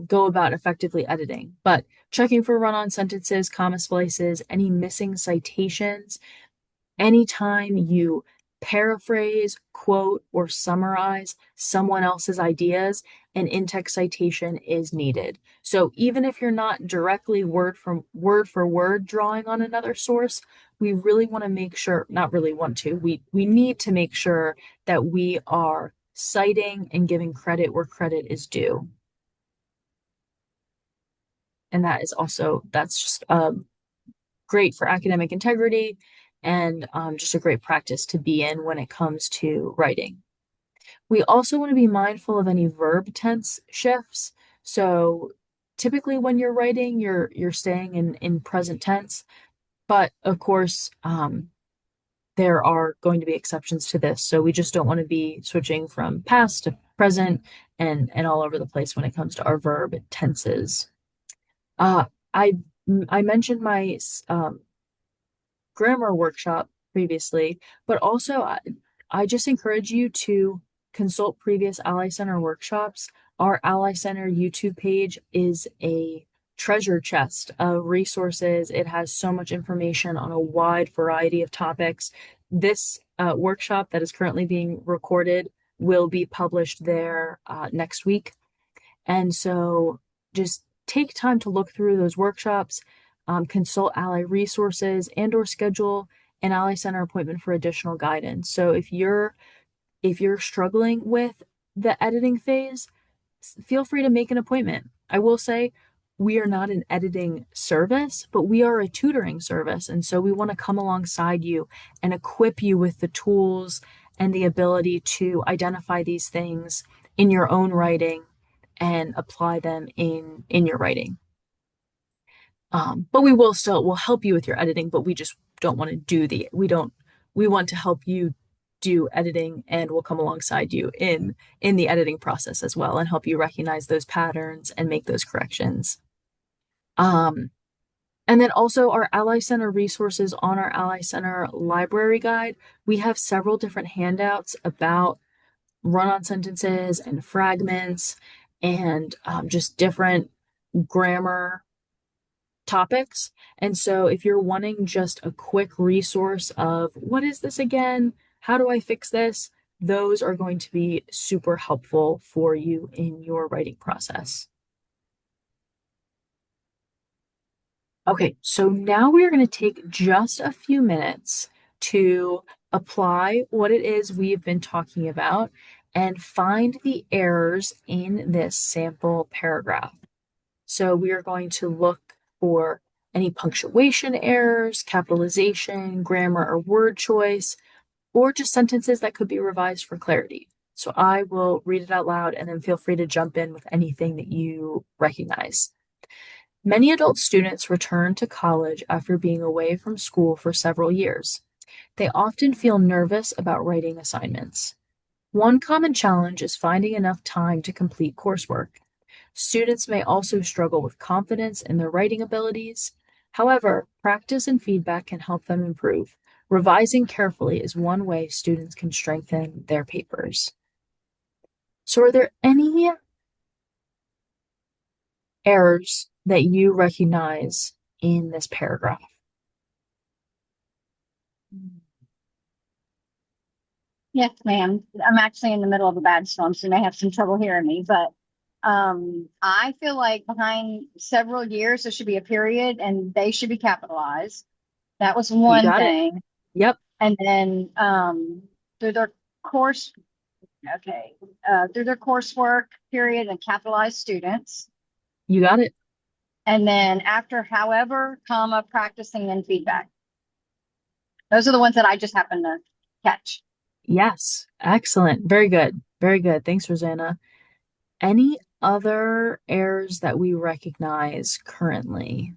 go about effectively editing. But checking for run-on sentences, comma splices, any missing citations, anytime you paraphrase, quote, or summarize someone else's ideas, an in-text citation is needed. So even if you're not directly word for word drawing on another source, we really want to make sure, not really want to, we need to make sure that we are citing and giving credit where credit is due. And that is also, that's just great for academic integrity and just a great practice to be in when it comes to writing. We also want to be mindful of any verb tense shifts. So typically when you're writing, you're staying in present tense, but of course, there are going to be exceptions to this. So we just don't want to be switching from past to present and all over the place when it comes to our verb tenses. Uh, I I mentioned my grammar workshop previously, but also I just encourage you to consult previous Ally Center workshops. Our Ally Center YouTube page is a treasure chest of resources. It has so much information on a wide variety of topics. This workshop that is currently being recorded will be published there next week. And so just take time to look through those workshops, consult Ally resources, and or schedule an Ally Center appointment for additional guidance. So if you're struggling with the editing phase, feel free to make an appointment. I will say we are not an editing service, but we are a tutoring service. And so we want to come alongside you and equip you with the tools and the ability to identify these things in your own writing and apply them in your writing. But we'll help you with your editing, but we just don't want to do the we don't we want to help you do editing and we'll come alongside you in the editing process as well and help you recognize those patterns and make those corrections. Um, and then also our Ally Center resources on our Ally Center library guide. We have several different handouts about run-on sentences and fragments and just different grammar topics. And so if you're wanting just a quick resource of what is this again? How do I fix this? Those are going to be super helpful for you in your writing process. Okay, so now we are going to take just a few minutes to apply what it is we've been talking about and find the errors in this sample paragraph. So we are going to look for any punctuation errors, capitalization, grammar or word choice, or just sentences that could be revised for clarity. So I will read it out loud and then feel free to jump in with anything that you recognize. Many adult students return to college after being away from school for several years. They often feel nervous about writing assignments. One common challenge is finding enough time to complete coursework. Students may also struggle with confidence in their writing abilities. However, practice and feedback can help them improve. Revising carefully is one way students can strengthen their papers. So, are there any errors that you recognize in this paragraph? Yes, ma'am. I'm actually in the middle of a bad storm, so you may have some trouble hearing me. But I feel like behind several years, there should be a period and they should be capitalized. That was You one got it. thing. Yep, And then through their course, okay, through their coursework period and capitalized students. you got it. And then after however, comma, practicing and feedback. Those are the ones that I just happen to catch. Yes, excellent. Very good. Very good. Thanks, Rosanna. Any other errors that we recognize currently?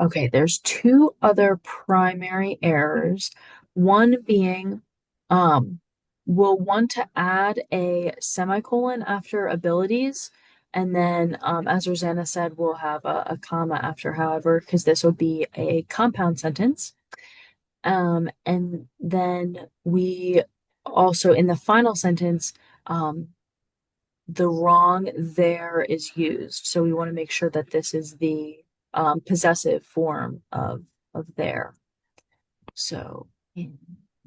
Okay, there's two other primary errors. One being, um, we'll want to add a semicolon after abilities. And then, as Rosanna said, we'll have a comma after however, because this will be a compound sentence. And then we also, in the final sentence, um, the wrong there is used. So we want to make sure that this is the possessive form of there. So in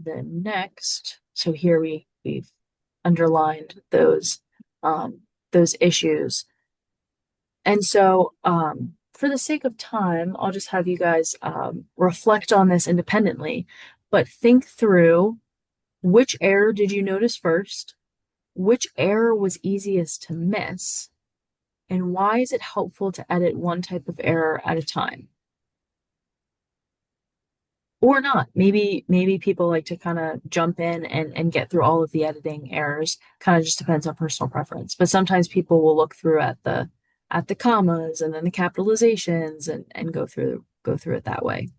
the next, so here we've underlined those issues. And so for the sake of time, I'll just have you guys reflect on this independently, but think through which error did you notice first? Which error was easiest to miss? And why is it helpful to edit one type of error at a time? Or not. Maybe people like to kind of jump in and get through all of the editing errors. Kind of just depends on personal preference. But sometimes people will look through at the commas and then the capitalizations and go through it that way.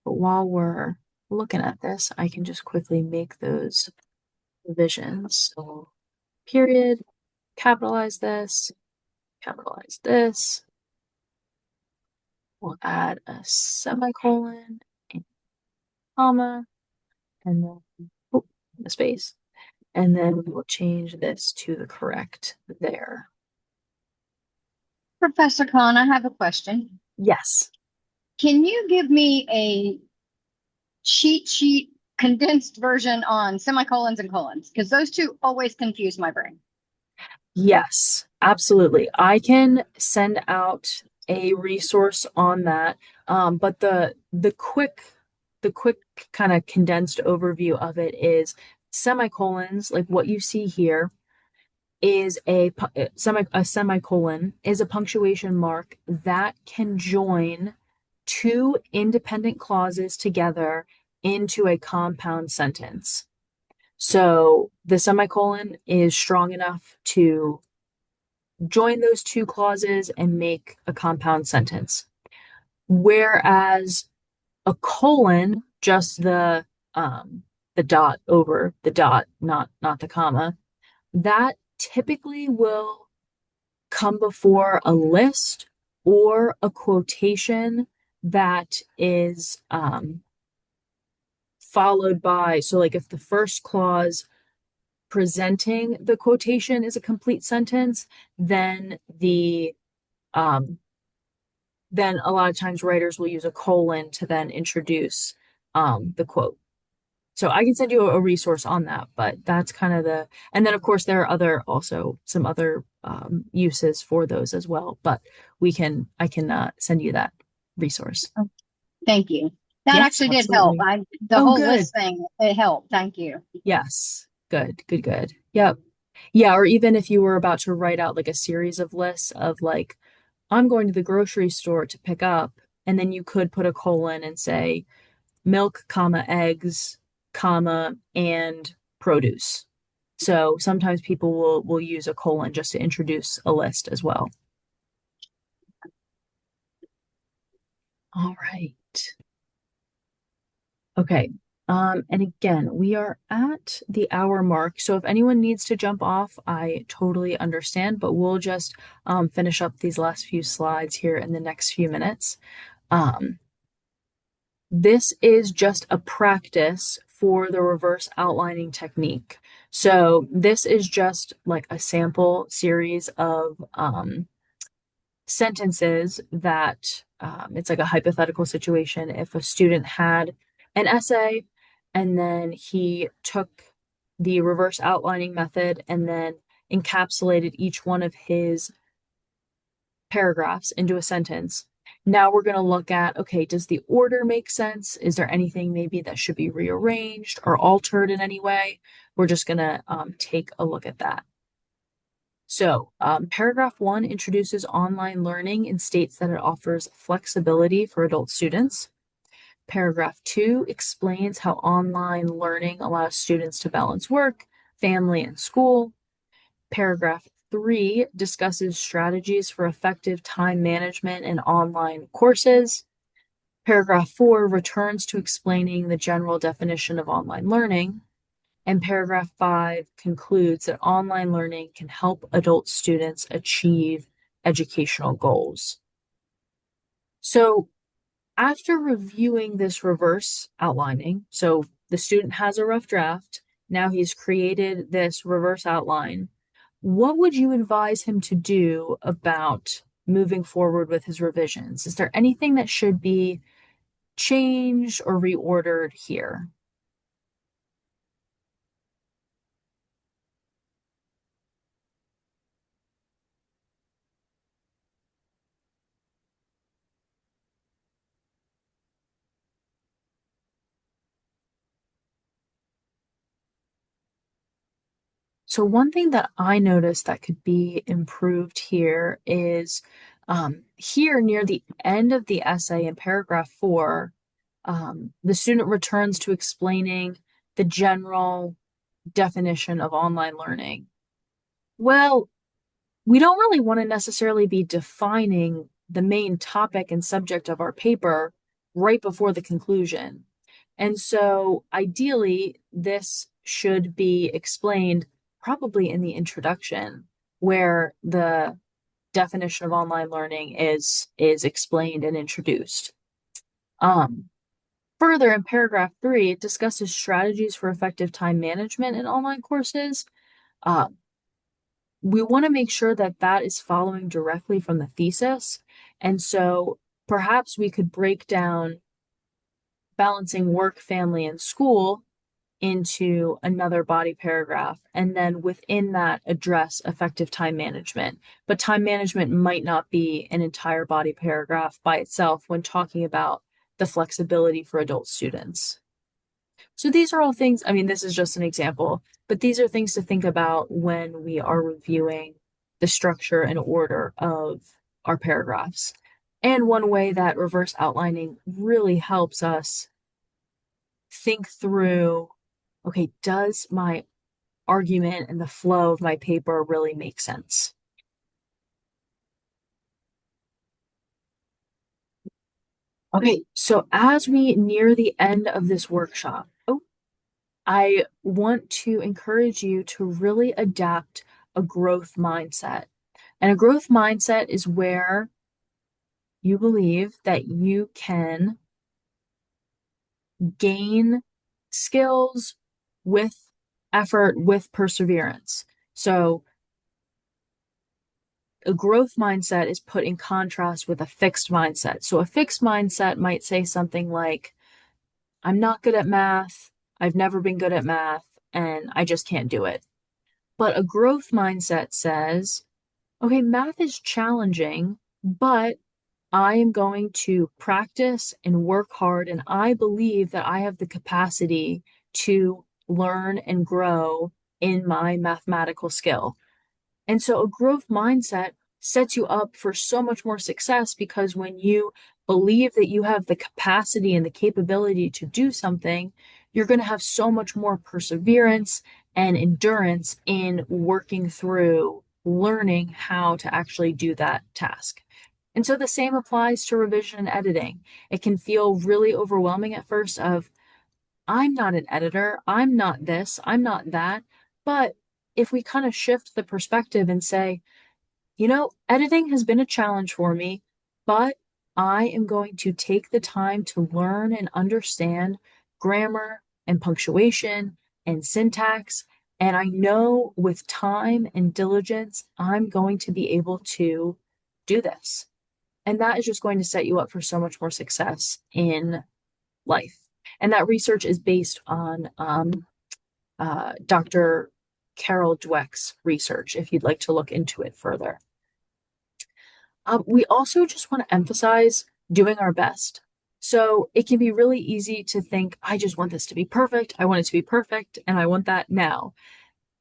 But while we're looking at this, I can just quickly make those revisions. So period, capitalize this. We'll add a semicolon, and comma, and then oh, a space. And then we will change this to the correct there. Professor Khan, I have a question. Yes. Can you give me a cheat sheet condensed version on semicolons and colons? Because those two always confuse my brain. Yes, absolutely. I can send out a resource on that. But the quick kind of condensed overview of it is semicolons, like what you see here, is a semicolon is a punctuation mark that can join two independent clauses together into a compound sentence. So the semicolon is strong enough to join those two clauses and make a compound sentence. Whereas a colon, just the dot over the dot, not the comma, that typically will come before a list or a quotation that is followed by, so like if the first clause presenting the quotation is a complete sentence, then um, then a lot of times writers will use a colon to then introduce the quote. So I can send you a resource on that, but that's kind of and then of course there are also some other uses for those as well, but I can send you that resource. Thank you. That Yes, actually did help. absolutely. The Oh, whole good. list thing, it helped. Thank you. Yes. Good, good, good. Yep. Yeah, or even if you were about to write out like a series of lists of like, I'm going to the grocery store to pick up, and then you could put a colon and say milk, comma, eggs, comma, and produce. So sometimes people will use a colon just to introduce a list as well. All right. Okay. And again, we are at the hour mark. So if anyone needs to jump off, I totally understand, but we'll just finish up these last few slides here in the next few minutes. Um, this is just a practice for the reverse outlining technique. So this is just like a sample series of sentences that it's like a hypothetical situation. If a student had an essay and then he took the reverse outlining method and then encapsulated each one of his paragraphs into a sentence. Now we're going to look at, okay, does the order make sense? Is there anything maybe that should be rearranged or altered in any way? We're just going to take a look at that. So, paragraph 1 introduces online learning and states that it offers flexibility for adult students. Paragraph 2 explains how online learning allows students to balance work, family, and school. Paragraph 3 discusses strategies for effective time management in online courses. Paragraph 4 returns to explaining the general definition of online learning. And paragraph 5 concludes that online learning can help adult students achieve educational goals. So, after reviewing this reverse outlining, so the student has a rough draft, now he's created this reverse outline. What would you advise him to do about moving forward with his revisions? Is there anything that should be changed or reordered here? So one thing that I noticed that could be improved here is here near the end of the essay in paragraph 4, the student returns to explaining the general definition of online learning. Well, we don't really want to necessarily be defining the main topic and subject of our paper right before the conclusion. And so ideally, this should be explained probably in the introduction, where the definition of online learning is explained and introduced. Um, Further, in paragraph 3, it discusses strategies for effective time management in online courses. Uh, we want to make sure that that is following directly from the thesis. And so perhaps we could break down balancing work, family, and school into another body paragraph, and then within that, address effective time management. But time management might not be an entire body paragraph by itself when talking about the flexibility for adult students. So these are all things, I mean, this is just an example, but these are things to think about when we are reviewing the structure and order of our paragraphs. And one way that reverse outlining really helps us think through, okay, does my argument and the flow of my paper really make sense? Okay, so as we near the end of this workshop, I want to encourage you to really adapt a growth mindset. And a growth mindset is where you believe that you can gain skills with effort, with perseverance. So a growth mindset is put in contrast with a fixed mindset. So a fixed mindset might say something like, I'm not good at math, I've never been good at math, and I just can't do it. But a growth mindset says, okay, math is challenging, but I am going to practice and work hard, and I believe that I have the capacity to learn and grow in my mathematical skill. And so a growth mindset sets you up for so much more success because when you believe that you have the capacity and the capability to do something, you're going to have so much more perseverance and endurance in working through learning how to actually do that task. And so the same applies to revision and editing. It can feel really overwhelming at first of, I'm not an editor, I'm not this, I'm not that. But if we kind of shift the perspective and say, editing has been a challenge for me, but I am going to take the time to learn and understand grammar and punctuation and syntax. And I know with time and diligence, I'm going to be able to do this. And that is just going to set you up for so much more success in life. And that research is based on Dr. Carol Dweck's research, if you'd like to look into it further. We also just want to emphasize doing our best. So it can be really easy to think, I just want this to be perfect. I want it to be perfect, and I want that now.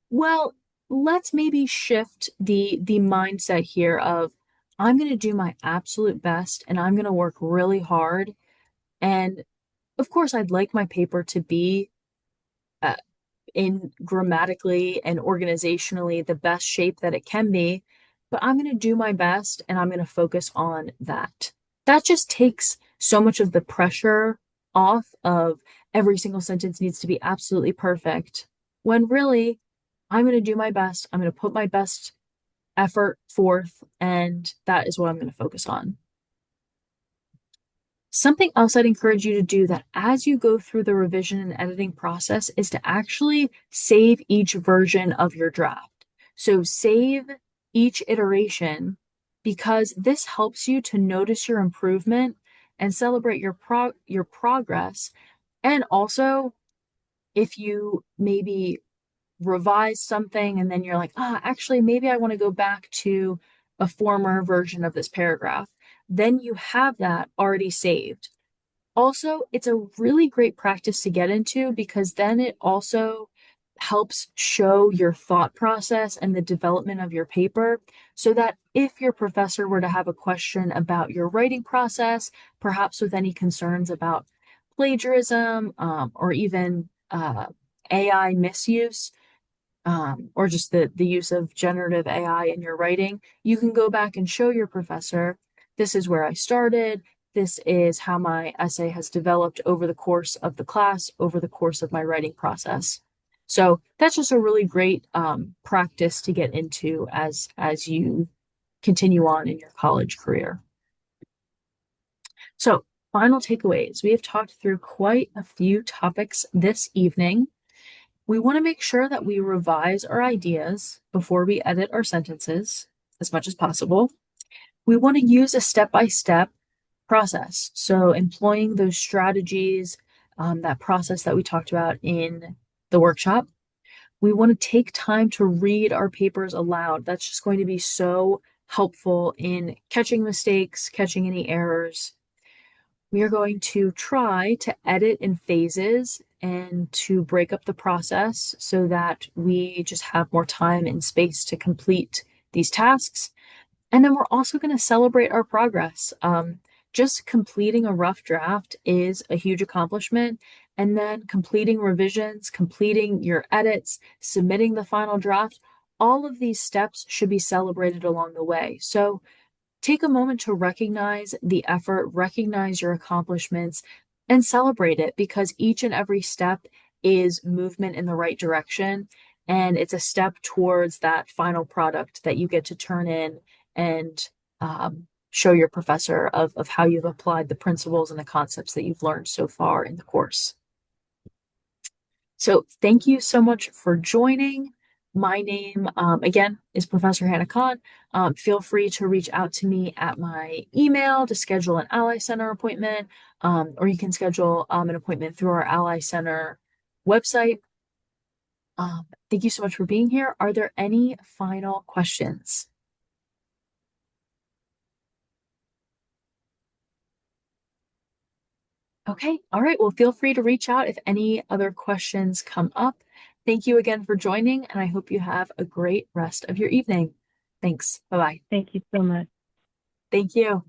Well, let's maybe shift the mindset here of I'm going to do my absolute best and I'm going to work really hard. And of course, I'd like my paper to be uh, in grammatically and organizationally the best shape that it can be, but I'm going to do my best and I'm going to focus on that. That just takes so much of the pressure off of every single sentence needs to be absolutely perfect, when really I'm going to do my best. I'm going to put my best effort forth, and that is what I'm going to focus on. Something else I'd encourage you to do that as you go through the revision and editing process is to actually save each version of your draft. So save each iteration because this helps you to notice your improvement and celebrate your progress. And also, if you maybe revise something and then you're like, actually, maybe I want to go back to a former version of this paragraph, then you have that already saved. Also, it's a really great practice to get into because then it also helps show your thought process and the development of your paper so that if your professor were to have a question about your writing process, perhaps with any concerns about plagiarism or even AI misuse, or just the use of generative AI in your writing, you can go back and show your professor, this is where I started. This is how my essay has developed over the course of the class, over the course of my writing process. So that's just a really great practice to get into as you continue on in your college career. So, final takeaways. We have talked through quite a few topics this evening. We want to make sure that we revise our ideas before we edit our sentences as much as possible. We want to use a step-by-step process. So, employing those strategies, that process that we talked about in the workshop. We want to take time to read our papers aloud. That's just going to be so helpful in catching mistakes, catching any errors. We are going to try to edit in phases and to break up the process so that we just have more time and space to complete these tasks. And then we're also going to celebrate our progress. Just completing a rough draft is a huge accomplishment. And then completing revisions, completing your edits, submitting the final draft, all of these steps should be celebrated along the way. So take a moment to recognize the effort, recognize your accomplishments, and celebrate it because each and every step is movement in the right direction. And it's a step towards that final product that you get to turn in and show your professor of how you've applied the principles and the concepts that you've learned so far in the course. So thank you so much for joining. My name, again, is Professor Hannah Khan. Feel free to reach out to me at my email to schedule an Ally Center appointment, or you can schedule an appointment through our Ally Center website. Thank you so much for being here. Are there any final questions? Okay, all right. Well, feel free to reach out if any other questions come up. Thank you again for joining, and I hope you have a great rest of your evening. Thanks. Bye bye. Thank you so much. Thank you.